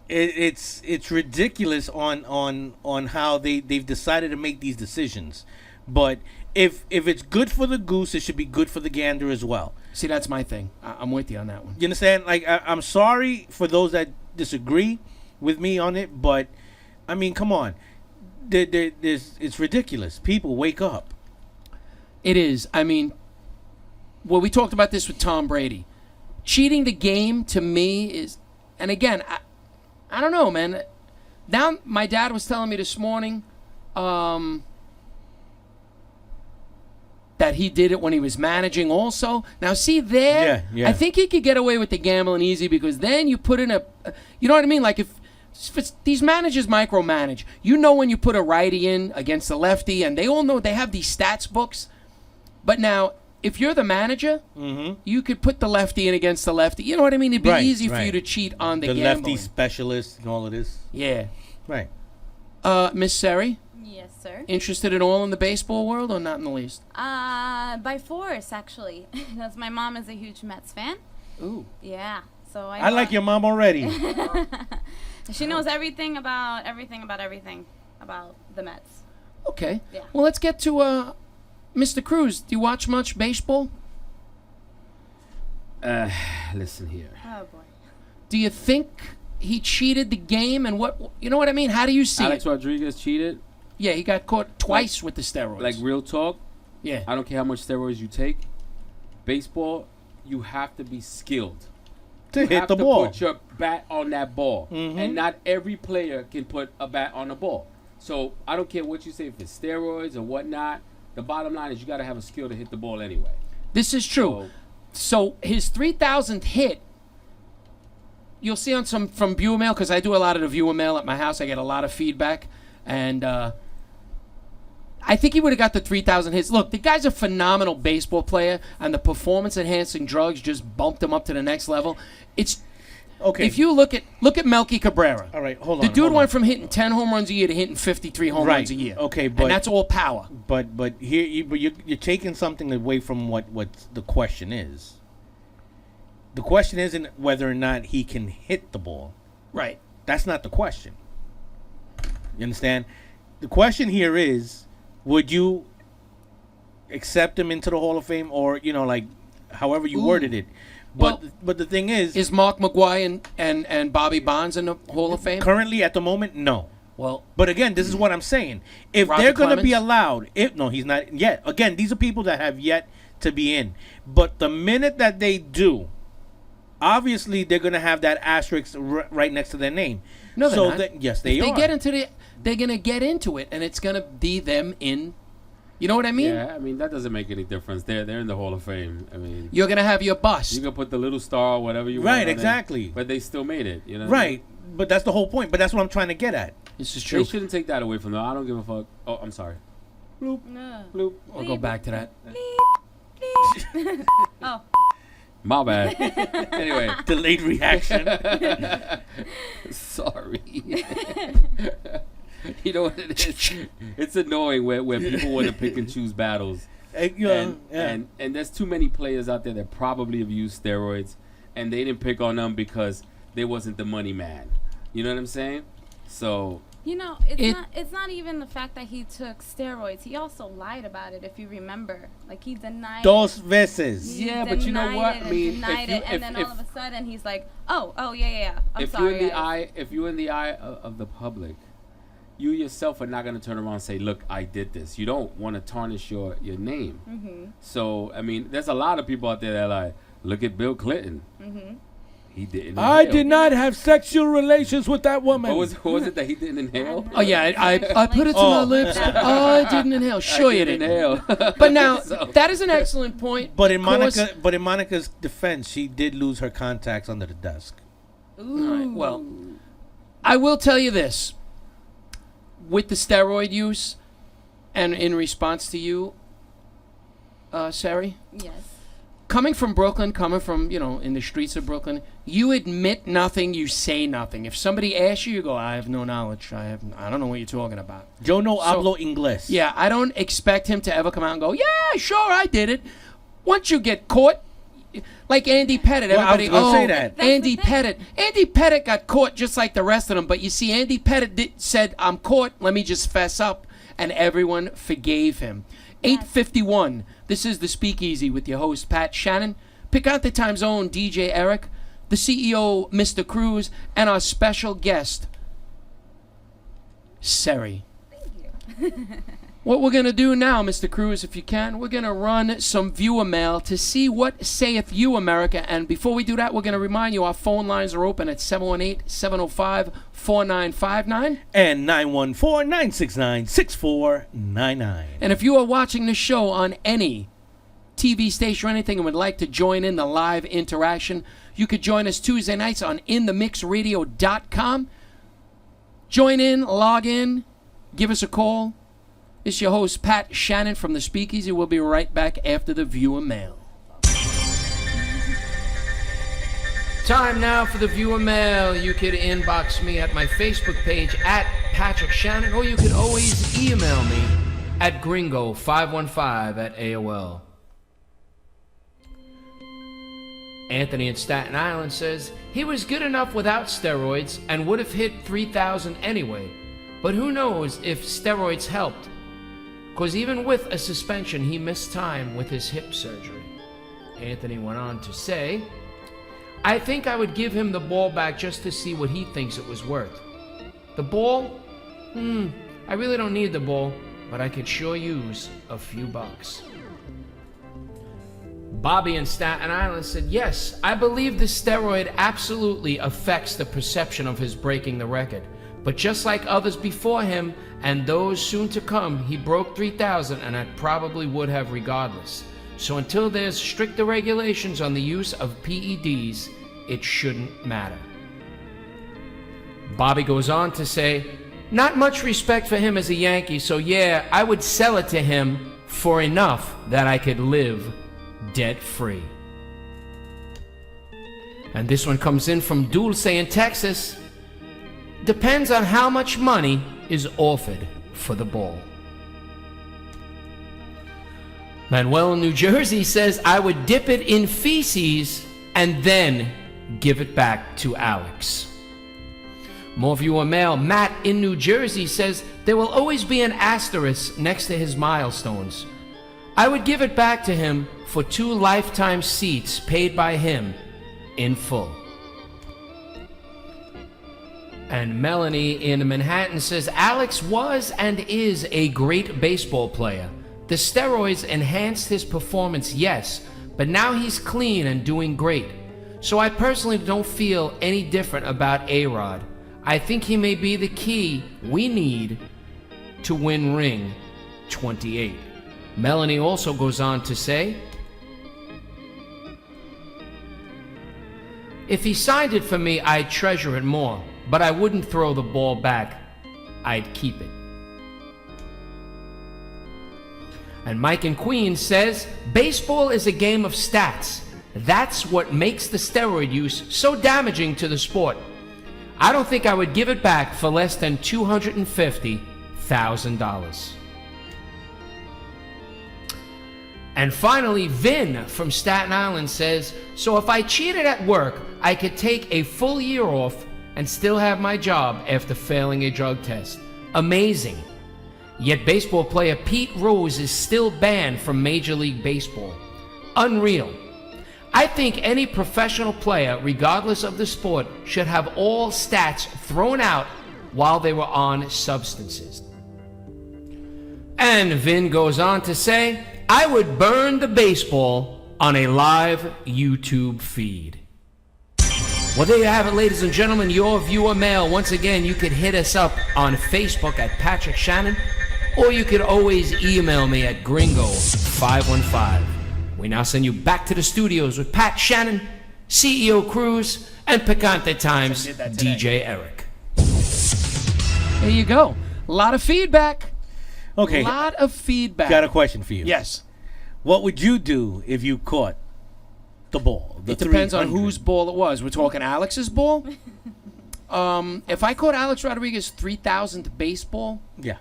it's ridiculous on how they've decided to make these decisions. But if it's good for the goose, it should be good for the gander as well. See, that's my thing. I'm with you on that one. You understand? Like, I'm sorry for those that disagree with me on it, but I mean, come on, it's ridiculous. People, wake up. It is. I mean, well, we talked about this with Tom Brady. Cheating the game to me is, and again, I don't know, man. Now, my dad was telling me this morning that he did it when he was managing also. Now, see there, Yeah. I think he could get away with the gambling easy because then you put in you know what I mean? Like if these managers micromanage, when you put a righty in against a lefty, and they all know they have these stats books. But now, if you're the manager, you could put the lefty in against the lefty. You know what I mean? It'd be easy for you to cheat on the gambling. lefty specialist and all of this. Yeah. Right. Miss Sery, Yes, sir. interested at all in the baseball world or not in the least? By force, actually, because my mom is a huge Mets fan. Ooh. Yeah. So I like your mom already. She knows everything about the Mets. Okay. Yeah. Well, let's get to Mr. Cruize. Do you watch much baseball? Listen here. Oh boy. Do you think he cheated the game? And what, you know what I mean? How do you see Alex it? Rodriguez cheated. Yeah, he got caught twice with the steroids. Like real talk. yeah. I don't care how much steroids you take. Baseball, you have to be skilled. To You hit have the to ball. put your bat on that ball, Mhm. and not every player can put a bat on the ball. So I don't care what you say, if it's steroids or whatnot. The bottom line is you got to have a skill to hit the ball anyway. This is true. So his 3,000th hit, you'll see on some from viewer mail, because I do a lot of the viewer mail at my house. I get a lot of feedback, and I think he would have got the 3,000 hits. Look, the guy's a phenomenal baseball player, and the performance-enhancing drugs just bumped him up to the next level. It's Okay. if you look at Melky Cabrera. All right, hold on. The dude hold went on. from hitting 10 home runs a year to hitting 53 home Right, runs a year. okay, but- and that's all power. But here you're taking something away from what the question is. The question isn't whether or not he can hit the ball. Right. That's not the question. You understand? The question here is, would you accept him into the Hall of Fame, or like however you worded it? But Well, but the thing is Mark McGwire and Bobby Bonds in the Hall of Fame? currently at the moment, no. Well, But again, this is what I'm saying. If Roger they're going to be Clemens? allowed, no, he's not yet. Again, these are people that have yet to be in. But the minute that they do, obviously they're going to have that asterisk right next to their name. no, they're so not. that, yes, they If are. they get into they're gonna get into it, and it's gonna be them in. You know what I mean? Yeah, I mean that doesn't make any difference. They're in the Hall of Fame. I mean, You're gonna have your bust. you can put the little star or whatever you want. Right, on it, exactly. but they still made it. You know. Right. But that's the whole point. But that's what I'm trying to get at. This is They true. shouldn't take that away from them. I don't give a fuck. Oh, I'm sorry. Bloop, No. bloop. I'll go back to that. Oh. My bad. Anyway, Delayed reaction. sorry. You know what it is? It's annoying where people want to pick and choose battles. Yeah. And there's too many players out there that probably have used steroids, and they didn't pick on them because they wasn't the money man. You know what I'm saying? So It's not even the fact that he took steroids. He also lied about it, if you remember. Like, he denied Dos veces. He Yeah, but you know denied what? it I and mean, denied if you- it, and if- then if- all of a sudden he's like, oh, yeah. I'm if sorry. you're in the guys. if you're in the eye of the public, you yourself are not going to turn around and say, "Look, I did this." You don't want to tarnish your name. Mm-hmm. So I mean, there's a lot of people out there that are like, "Look at Bill Clinton. Mm-hmm. He didn't." I inhale." did not have sexual relations with that woman. What was it that he didn't inhale? Oh yeah, I put it to my Oh. lips. I didn't inhale. Sure you didn't. inhale. But now So- that is an excellent point. But in Course- Monica's defense, she did lose her contacts under the desk. All right, well, I will tell you this. With the steroid use, and in response to you, Sari, Yes. coming from Brooklyn, in the streets of Brooklyn, you admit nothing, you say nothing. If somebody asks you, you go, I have no knowledge. I don't know what you're talking about. Yo no So- hablo inglés. Yeah, I don't expect him to ever come out and go, yeah, sure, I did it. Once you get caught, like Andy Pettit, Well, I was everybody, gonna say that. That's Andy the thing. Pettit. Andy Pettit got caught just like the rest of them, but you see, Andy Pettit said, I'm caught, let me just fess up, and everyone forgave him. 8:51, this is The Speakeasy with your host, Pat Shannon, Picante Time's own DjErick, the CEO, Mr. Cruize, and our special guest, Sery. What we're going to do now, Mr. Cruize, if you can, we're going to run some viewer mail to see what saith you, America. And before we do that, we're going to remind you our phone lines are open at 718-705-4959. And 914-969-6499. And if you are watching the show on any TV station or anything and would like to join in the live interaction, you could join us Tuesday nights on inthemixradio.com. Join in, log in, give us a call. It's your host, Pat Shannon from The Speakeasy. We'll be right back after the viewer mail. Time now for the viewer mail. You could inbox me at my Facebook page at Patrick Shannon, or you could always email me at gringo515 at AOL. Anthony in Staten Island says, he was good enough without steroids and would have hit 3,000 anyway. But who knows if steroids helped? Because even with a suspension, he missed time with his hip surgery. Anthony went on to say, I think I would give him the ball back just to see what he thinks it was worth. The ball? I really don't need the ball, but I could sure use a few bucks. Bobby in Staten Island said, yes, I believe the steroid absolutely affects the perception of his breaking the record. But just like others before him and those soon to come, he broke 3,000 and I probably would have regardless. So until there's stricter regulations on the use of PEDs, it shouldn't matter. Bobby goes on to say, not much respect for him as a Yankee, so yeah, I would sell it to him for enough that I could live debt-free. And this one comes in from Dulce in Texas. Depends on how much money is offered for the ball. Manuel in New Jersey says, I would dip it in feces and then give it back to Alex. More viewer mail. Matt in New Jersey says, there will always be an asterisk next to his milestones. I would give it back to him for 2 lifetime seats paid by him in full. And Melanie in Manhattan says, Alex was and is a great baseball player. The steroids enhanced his performance, yes, but now he's clean and doing great. So I personally don't feel any different about A-Rod. I think he may be the key we need to win ring 28. Melanie also goes on to say, if he signed it for me, I'd treasure it more, but I wouldn't throw the ball back. I'd keep it. And Mike in Queens says, baseball is a game of stats. That's what makes the steroid use so damaging to the sport. I don't think I would give it back for less than $250,000. And finally, Vin from Staten Island says, so if I cheated at work, I could take a full year off and still have my job after failing a drug test. Amazing. Yet baseball player Pete Rose is still banned from Major League Baseball. Unreal. I think any professional player, regardless of the sport, should have all stats thrown out while they were on substances. And Vin goes on to say, I would burn the baseball on a live YouTube feed. Well, there you have it, ladies and gentlemen, your viewer mail. Once again, you could hit us up on Facebook at Patrick Shannon, or you could always email me at gringo515. We now send you back to the studios with Pat Shannon, CEO Cruize, and Picante Times DjErick. There you go. A lot of feedback. Okay. A lot of feedback. Got a question for you. Yes. What would you do if you caught the ball? It depends on whose ball it was. We're talking Alex's ball? If I caught Alex Rodriguez's 3,000th baseball, Yeah.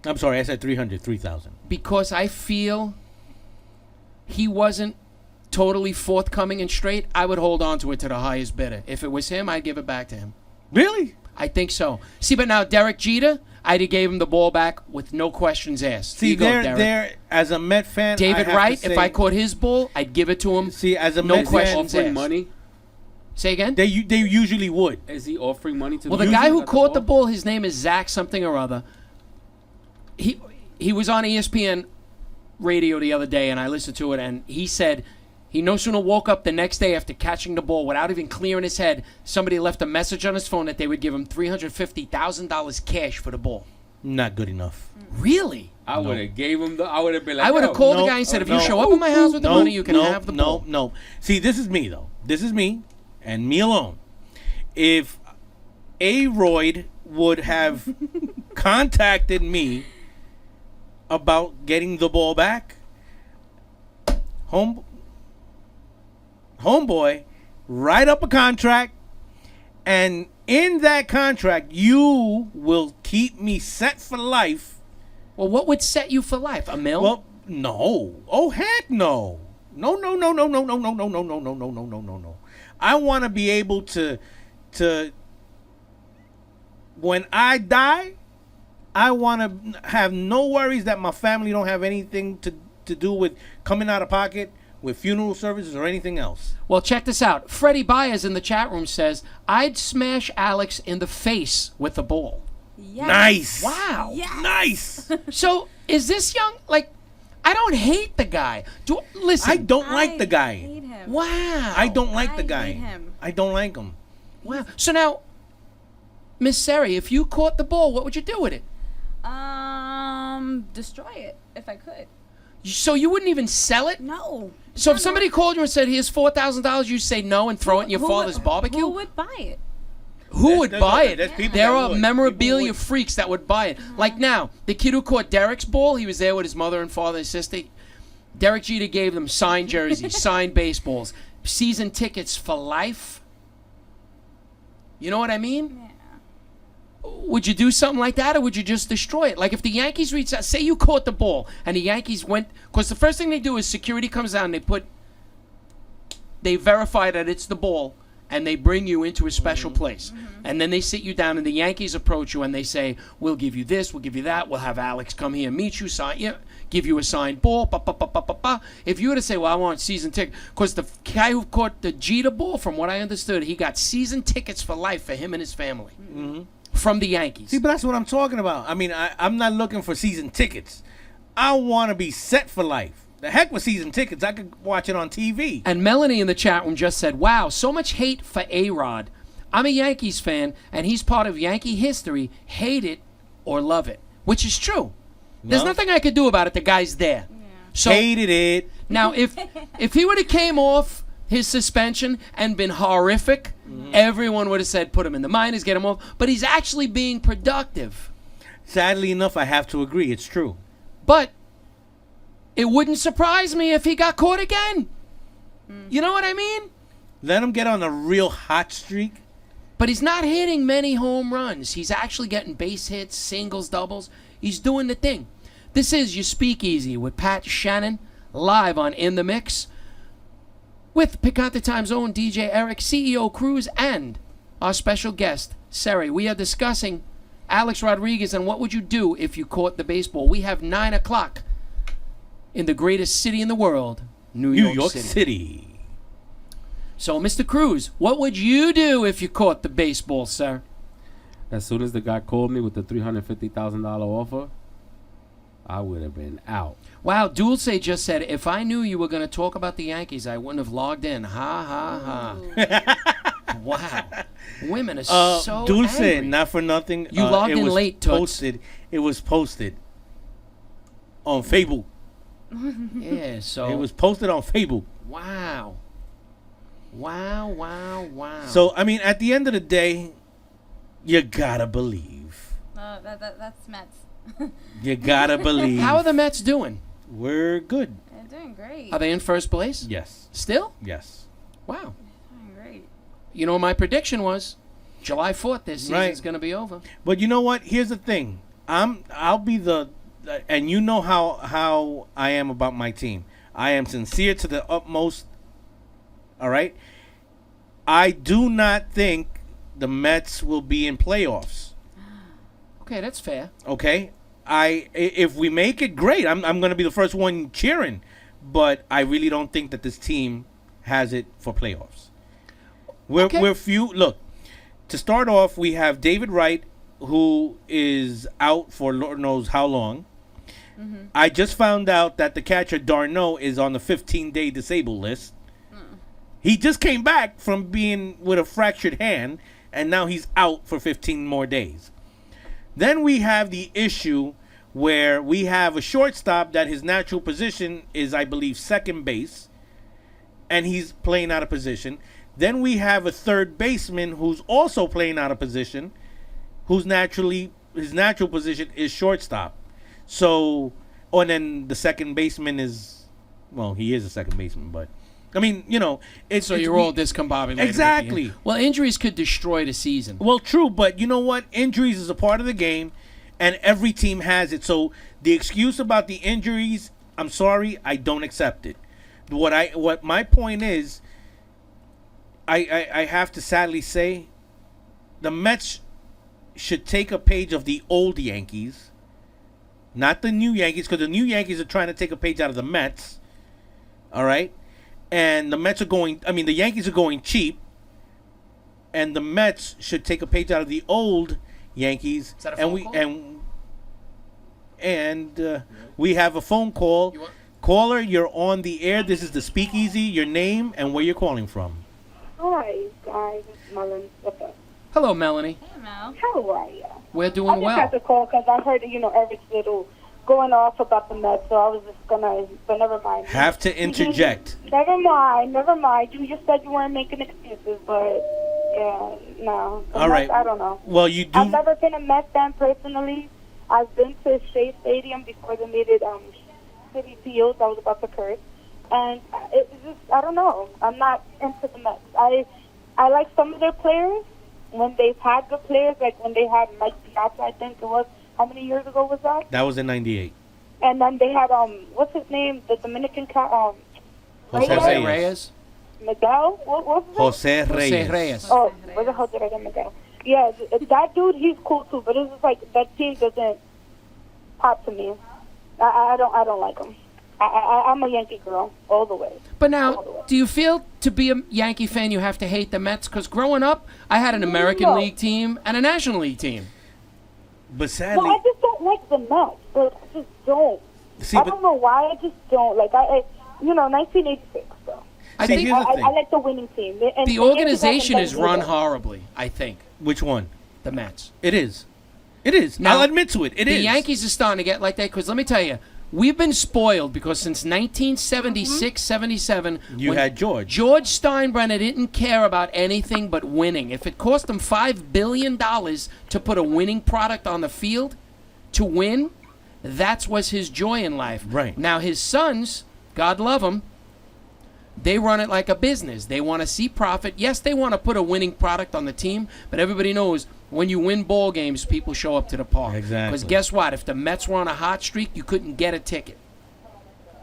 I'm sorry, I said 3,000. because I feel he wasn't totally forthcoming and straight, I would hold on to it to the highest bidder. If it was him, I'd give it back to him. Really? I think so. See, but now Derek Jeter, I'd have gave him the ball back with no questions asked. See, Here you go, Derek. there, as a Met fan, David I have Wright, to say, if I caught his ball, I'd give it to him. See, as a No Met questions fan, asked. Money? Say again? they usually would. Is he offering money to Well, the the guy who at caught the ball, his name is Zach something or other. He was on ESPN radio the other day, and I listened to it, and he said he no sooner woke up the next day after catching the ball without even clearing his head, somebody left a message on his phone that they would give him $350,000 cash for the ball. Not good enough. Really? I would have gave him the. I would have been like, I would have yo, called the no, guy and said, if you no. show up at my house with the money, you can have the ball. No. See, this is me, though. This is me, and me alone. If A-Royd would have contacted me about getting the ball back, homeboy, write up a contract, and in that contract, you will keep me set for life. Well, what would set you for life? A mill? Well, no. Oh, heck no. No, no, no, no, no, no, no, no, no, no, no, no, no, no, no, no. I want to be able to when I die, I want to have no worries that my family don't have anything to do with coming out of pocket with funeral services or anything else. Well, check this out. Freddie Baez in the chat room says, I'd smash Alex in the face with the ball. Yes. Nice. Wow. Yes. Nice. So is this young, like, I don't hate the guy. Listen. I don't like the guy. hate him. Wow. I don't like the I guy. hate him. I don't like him. Wow. So now, Miss Sery, if you caught the ball, what would you do with it? Destroy it if I could. So you wouldn't even sell it? No. So if somebody called you and said, here's $4,000, you'd say no and throw it in your father's barbecue? Who would buy it? Who would buy it? There's people There that are would. memorabilia People would. freaks that would buy it. Like now, the kid who caught Derek's ball, he was there with his mother and father and sister. Derek Jeter gave them signed jerseys, signed baseballs, season tickets for life. You know what I mean? Yeah. Would you do something like that, or would you just destroy it? Like if the Yankees reached out, say you caught the ball, and the Yankees went, because the first thing they do is security comes down, they verify that it's the ball, and they bring you into a special place. And then they sit you down, and the Yankees approach you, and they say, we'll give you this, we'll give you that, we'll have Alex come here and meet you, sign you, give you a signed ball, If you were to say, well, I want season ticket, because the guy who caught the Jeter ball, from what I understood, he got season tickets for life for him and his family. From the Yankees. See, but that's what I'm talking about. I mean, I'm not looking for season tickets. I want to be set for life. The heck with season tickets. I could watch it on TV. And Melanie in the chat room just said, wow, so much hate for A-Rod. I'm a Yankees fan, and he's part of Yankee history. Hate it or love it. Which is true. There's No. nothing I could do about it. The guy's there. So Hated it. now, if he would have came off his suspension and been horrific, everyone would have said, put him in the minors, get him off. But he's actually being productive. Sadly enough, I have to agree. It's true. But it wouldn't surprise me if he got caught again. You know what I mean? Let him get on a real hot streak. But he's not hitting many home runs. He's actually getting base hits, singles, doubles. He's doing the thing. This is your Speakeasy with Pat Shannon, live on In the Mix, with Picante Time's own DjErick, CEO Cruize, and our special guest, Sery. We are discussing Alex Rodriguez and what would you do if you caught the baseball. We have 9 o'clock in the greatest city in the world, New York City. So, Mr. Cruize, what would you do if you caught the baseball, sir? As soon as the guy called me with the $350,000 offer, I would have been out. Wow, Dulce just said, if I knew you were going to talk about the Yankees, I wouldn't have logged in. Ha, ha, ha. Wow. Women are so Dulce, angry. not for nothing. You logged it in was late, Toots. posted. It was posted on Facebook. Yeah, so. It was posted on Facebook. Wow. Wow, wow, wow. So, I mean, at the end of the day, you gotta believe. That's Mets. You gotta believe. How are the Mets doing? We're good. They're doing great. Are they in first place? Yes. Still? Yes. Wow. Doing great. You know what my prediction was? July 4th, this season's Right. going to be over. But you know what? Here's the thing. I'll be the, and you know how I am about my team. I am sincere to the utmost. All right. I do not think the Mets will be in playoffs. Okay, that's fair. Okay. If we make it, great. I'm going to be the first one cheering, but I really don't think that this team has it for playoffs. We're few. Look, to start off, we have David Wright, who is out for Lord knows how long. I just found out that the catcher Darno is on the 15-day disabled list. He just came back from being with a fractured hand, and now he's out for 15 more days. Then we have the issue where we have a shortstop that his natural position is, I believe, second base, and he's playing out of position. Then we have a third baseman who's also playing out of position, who's his natural position is shortstop. So, and then the second baseman is, well, he is a second baseman, but I mean, you know, So you're all discombobulated. Exactly. at the end. Well, injuries could destroy the season. Well, true, but you know what? Injuries is a part of the game, and every team has it. So the excuse about the injuries, I'm sorry, I don't accept it. What my point is, I have to sadly say, the Mets should take a page of the old Yankees, not the new Yankees, because the new Yankees are trying to take a page out of the Mets. All right, and the Mets are going. I mean, the Yankees are going cheap, and the Mets should take a page out of the old Yankees. Is that a and phone we call? we have a phone call. You want- Caller, you're on the air. This is the Speakeasy. Your name and where you're calling from. Hi, guys. It's Melon. What's up? Hello, Melanie. Hey, Mel. How are you? We're I doing just well. had to call because I heard, Eric's little going off about the Mets, so I was just gonna, but never mind. Have to interject. Never mind. You just said you weren't making excuses, but yeah, no. The All right. Mets, I don't know. Well, you do. I've never been a Mets fan personally. I've been to Shea Stadium before they made it City Field. I was about to curse, and it's just I don't know. I'm not into the Mets. I like some of their players when they've had good players, like when they had Mike Piazza. I think it was. How many years ago was that? That was in '98. And then they had what's his name? The Dominican Jose Jose Reyes. Reyes. Miguel. What was his name? Jose Jose Reyes. Reyes. Oh, was it Jose Reyes Miguel? Yeah, that dude, he's cool too, but it's just like that team doesn't pop to me. I don't like him. I'm a Yankee girl all the way. But now, do you feel to be a Yankee fan you have to hate the Mets? Because growing up, I had an American No. League team and a National League team. But No, sadly, I just don't like the Mets. Like, I just don't. see, I but don't know why. I just don't. Like, 1986, though. I See, think here's the I thing. like the winning team. And the Yankees organization haven't is done run either. horribly, I think, which one? the Mets. It is. It is. Now, I'll admit to it. It the is. Yankees are starting to get like that because let me tell you, we've been spoiled because since 1976, 77, You when had George. George Steinbrenner didn't care about anything but winning. If it cost him $5 billion to put a winning product on the field to win, that was his joy in life. Right. Now his sons, God love them, they run it like a business. They want to see profit. Yes, they want to put a winning product on the team, but everybody knows when you win ball games, people show up to the park. Exactly. Because guess what? If the Mets were on a hot streak, you couldn't get a ticket.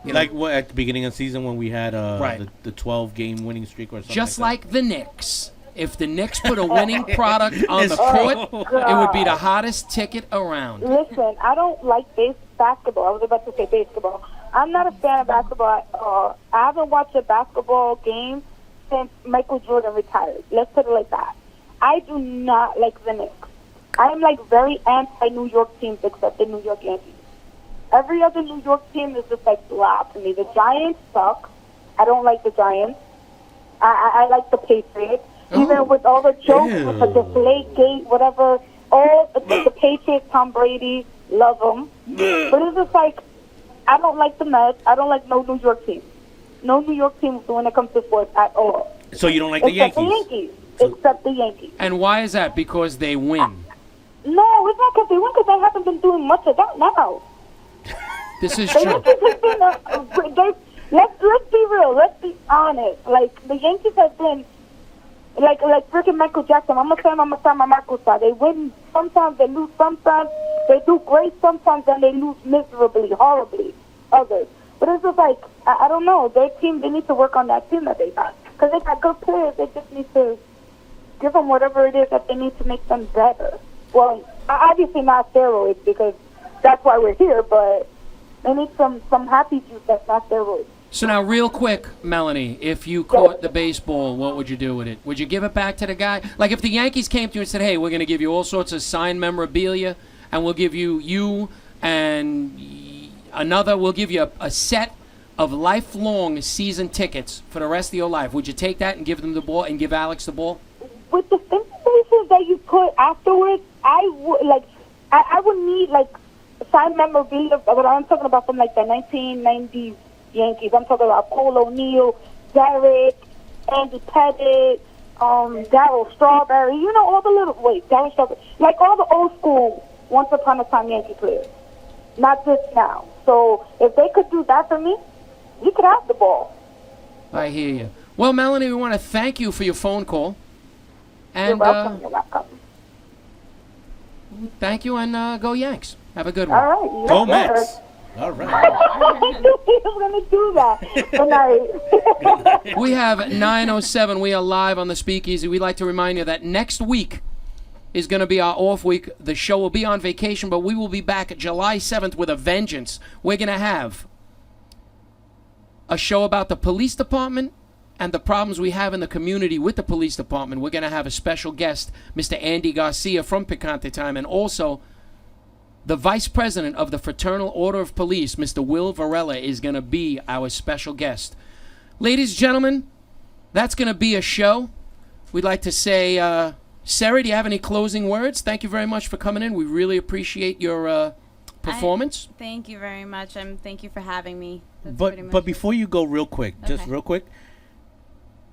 You know, Like what, at the beginning of the season when we had Right. the 12-game winning streak or something. just like like the Knicks. If the Knicks put a winning product on It's the court, true. it would be the hottest ticket around. Listen, I don't like basketball. I was about to say basketball. I'm not a fan of basketball at all. I haven't watched a basketball game since Michael Jordan retired. Let's put it like that. I do not like the Knicks. I am like very anti-New York teams except the New York Yankees. Every other New York team is just like blah to me. The Giants suck. I don't like the Giants. I like the Patriots. Even with all the jokes with the deflate gate, whatever, all the Patriots, Tom Brady, love them. But it's just like, I don't like the Mets. I don't like no New York team. No New York team when it comes to sports at all. that. So you don't like the Except Yankees? the Yankees. Except the Yankees. And why is that? Because they win. No, it's not because they win, because they haven't been doing much of that now. This is The true. Yankees have been, let's be real. Let's be honest. Like, the Yankees have been, like freaking Michael Jackson. I'm a fan of Michael side. They win sometimes, they lose sometimes. They do great sometimes, and they lose miserably, horribly, others. But it's just like, I don't know. Their team, they need to work on that team that they got. Because they got good players. They just need to give them whatever it is that they need to make them better. Well, obviously not steroids, because that's why we're here, but they need some happy juice that's not steroids. So now, real quick, Melanie, if you caught the baseball, what would you do with it? Would you give it back to the guy? Like if the Yankees came to you and said, hey, we're going to give you all sorts of signed memorabilia, and we'll give you and another, we'll give you a set of lifelong season tickets for the rest of your life. Would you take that and give them the ball and give Alex the ball? With the stipulations that you put afterwards, I would need like signed memorabilia. But I'm talking about from like the 1990s Yankees. I'm talking about Cole O'Neill, DjErick, Andy Pettit, Darryl Strawberry. You know all the Darryl Strawberry, like all the old school once upon a time Yankee players. Not just now. So if they could do that for me, you could have the ball. I hear you. Well, Melanie, we want to thank you for your phone call. You're And welcome. You're welcome. thank you, and go Yanks. Have a good one. All right. Go Yes, sir. Mets. All right. I knew he was going to do that. Good night. We have 9:07. We are live on the Speakeasy. We'd like to remind you that next week is going to be our off week. The show will be on vacation, but we will be back July 7th with a vengeance. We're going to have a show about the police department and the problems we have in the community with the police department. We're going to have a special guest, Mr. Andy Garcia from Picante Time, and also the Vice President of the Fraternal Order of Police, Mr. Will Varela, is going to be our special guest. Ladies and gentlemen, that's going to be a show. We'd like to say, Sarah, do you have any closing words? Thank you very much for coming in. We really appreciate your performance. Thank you very much. Thank you for having me. That's pretty much But it. before you go, real quick, just Okay. real quick,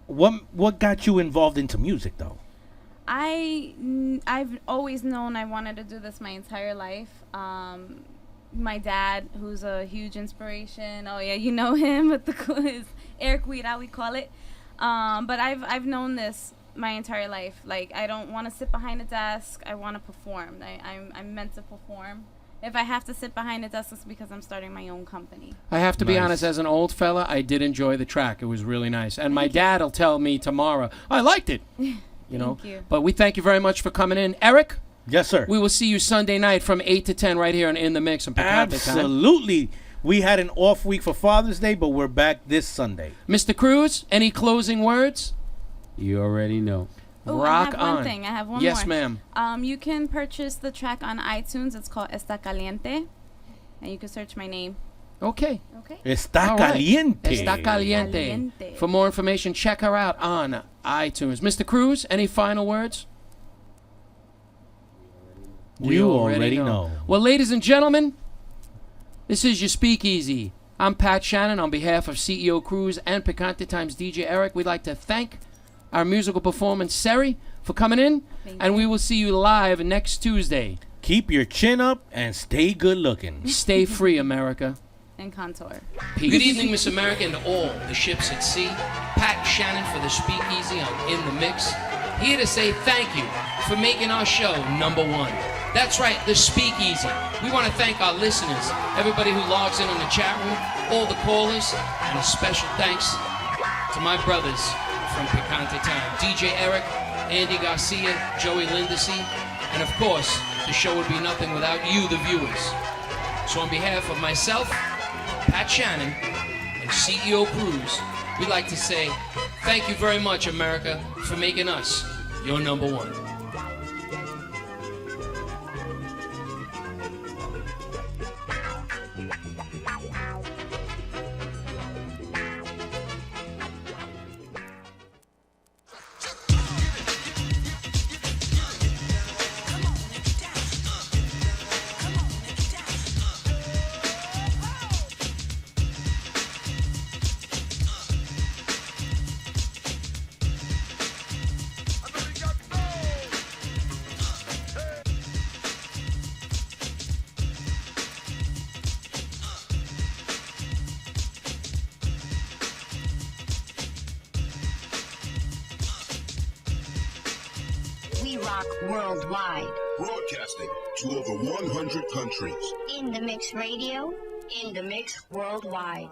what got you involved into music though? I've always known I wanted to do this my entire life. My dad, who's a huge inspiration. Oh yeah, you know him with the Cruize, Eric Weeda, we call it. But I've known this my entire life. Like, I don't want to sit behind a desk. I want to perform. I'm meant to perform. If I have to sit behind a desk, it's because I'm starting my own company. I have to be Nice. honest, as an old fella, I did enjoy the track. It was really nice. And my dad will tell me tomorrow, I liked it. You know. Thank you. But we thank you very much for coming in. Eric, Yes, sir. we will see you Sunday night from 8 to 10 right here on In the Mix on Picante Time. Absolutely. We had an off week for Father's Day, but we're back this Sunday. Mr. Cruize, any closing words? You already know. Oh, Rock I have on. one thing. I have one more. Yes, ma'am. You can purchase the track on iTunes. It's called Está Caliente. And you can search my name. Okay. Okay? Está All right. caliente. Está caliente. Caliente. For more information, check her out on iTunes. Mr. Cruize, any final words? You already know. Well, ladies and gentlemen, this is your Speakeasy. I'm Pat Shannon on behalf of CEO Cruize and Picante Times DjErick. We'd like to thank our musical performance, Sery, for coming in. Thank And you. we will see you live next Tuesday. Keep your chin up and stay good looking. Stay free, America. And Contour. Peace. Good evening, Miss America, and all the ships at sea. Pat Shannon for the Speakeasy on In the Mix. Here to say thank you for making our show #1. That's right, the Speakeasy. We want to thank our listeners, everybody who logs in on the chat room, all the callers, and a special thanks to my brothers from Picante Time, DjErick, Andy Garcia, Joey Lindesy, and of course, the show would be nothing without you, the viewers. So on behalf of myself, Pat Shannon, and CEO Cruize, we'd like to say thank you very much, America, for making us your #1. We rock worldwide. Broadcasting to over 100 countries. In the Mix Radio, in the Mix worldwide.